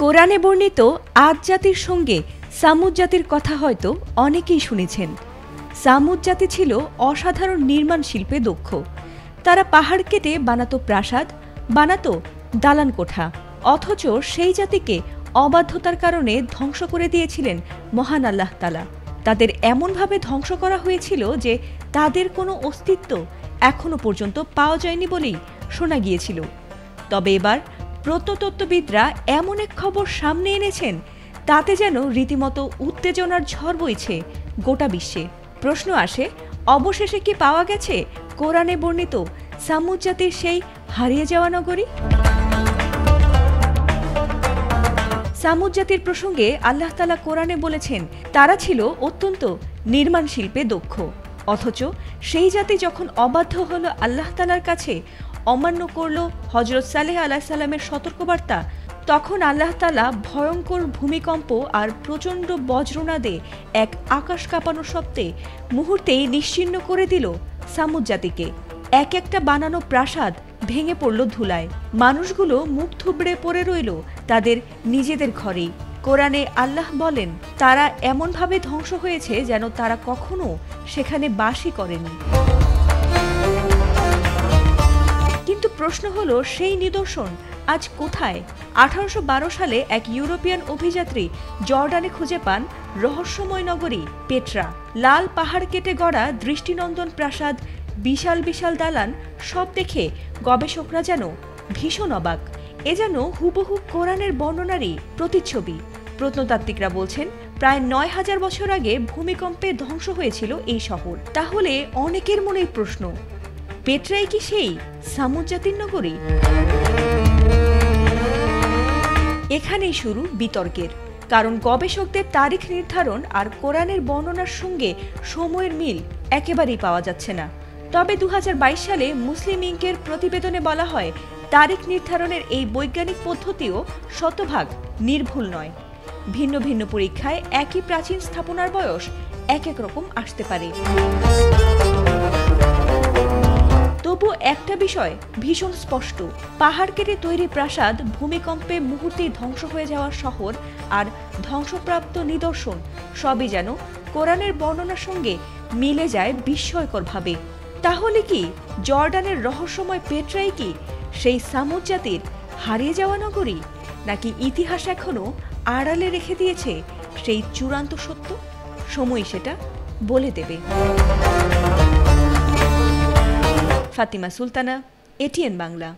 কোরআনে বর্ণিত আদ জাতির সঙ্গে সামুদ জাতির কথা হয়তো অনেকেই শুনেছেন। সামুদ জাতি ছিল অসাধারণ নির্মাণ শিল্পে দক্ষ। তারা পাহাড় কেটে বানাতো প্রাসাদ, বানাতো দালান কোঠা। অথচ সেই জাতিকে অবাধ্যতার কারণে ধ্বংস করে দিয়েছিলেন মহান আল্লাহ তাআলা। তাদের এমনভাবে ধ্বংস করা হয়েছিল যে তাদের কোনো অস্তিত্ব এখনো পর্যন্ত পাওয়া যায়নি বলেই শোনা গিয়েছিল। তবে এবার প্রত্নতত্ত্ববিদরা এমন এক খবর সামনে এনেছেন, তাতে যেন রীতিমতো উত্তেজনার ঝড় বইছে গোটা বিশ্বে। প্রশ্ন আসে, অবশেষে কি পাওয়া গেছে কোরআনে বর্ণিত সামুদ জাতির সেই হারিয়ে যাওয়া নগরী? সামুদ জাতির প্রসঙ্গে আল্লাহ তাআলা কোরআনে বলেছেন, তারা ছিল অত্যন্ত নির্মাণ শিল্পে দক্ষ। অথচ সেই জাতি যখন অবাধ্য হল আল্লাহ তাআলার কাছে, অমান্য করল হযরত সালেহ আলাইহিস সালামের সতর্কবার্তা, তখন আল্লাহ তাআলা ভয়ঙ্কর ভূমিকম্প আর প্রচণ্ড বজ্রনাদে এক আকাশ কাঁপানো শব্দে মুহূর্তেই নিশ্চিহ্ন করে দিল সামুদ জাতিকে। এক একটা বানানো প্রাসাদ ভেঙে পড়ল ধুলায়। মানুষগুলো মুখ থুবড়ে পড়ে রইল তাদের নিজেদের ঘরেই। কোরআনে আল্লাহ বলেন, তারা এমনভাবে ধ্বংস হয়েছে যেন তারা কখনো সেখানে বাসই করেনি। কিন্তু প্রশ্ন হলো, সেই নিদর্শন আজ কোথায়? 1812 সালে এক ইউরোপিয়ান অভিযাত্রী জর্ডানে খুঁজে পান রহস্যময় নগরী পেট্রা। লাল পাহাড় কেটে গড়া দৃষ্টিনন্দন প্রাসাদ, বিশাল বিশাল দালান, সব দেখে গবেষকরা যেন ভীষণ অবাক। এ যেন হুবহু কোরআনের বর্ণনারই প্রতিচ্ছবি। প্রত্নতাত্ত্বিকরা বলছেন, প্রায় 9000 বছর আগে ভূমিকম্পে ধ্বংস হয়েছিল এই শহর। তাহলে অনেকের মনেই প্রশ্ন, পেট্রাই কি সেই সামুদ জাতির নগরী? এখানেই শুরু বিতর্কের। কারণ গবেষকদের তারিখ নির্ধারণ আর কোরআনের বর্ণনার সঙ্গে সময়ের মিল একেবারেই পাওয়া যাচ্ছে না। তবে 2022 সালে মুসলিম ইনকের প্রতিবেদনে বলা হয়, তারিখ নির্ধারণের এই বৈজ্ঞানিক পদ্ধতিও শতভাগ নির্ভুল নয়। ভিন্ন ভিন্ন পরীক্ষায় একই প্রাচীন স্থাপনার বয়স এক এক রকম আসতে পারে। তবু একটা বিষয় ভীষণ স্পষ্ট, পাহাড় কেটে তৈরি প্রাসাদ, ভূমিকম্পে মুহূর্তেই ধ্বংস হয়ে যাওয়া শহর আর ধ্বংসপ্রাপ্ত নিদর্শন সবই যেন কোরআনের বর্ণনার সঙ্গে মিলে যায় বিস্ময়করভাবে। তাহলে কি জর্ডানের রহস্যময় পেট্রাই কি সেই সামুদ জাতির হারিয়ে যাওয়া নগরী, নাকি ইতিহাস এখনো আড়ালে রেখে দিয়েছে সেই চূড়ান্ত সত্য? সময় সেটা বলে দেবে। ফাতিমা সুলতানা, এটিএন বাংলা।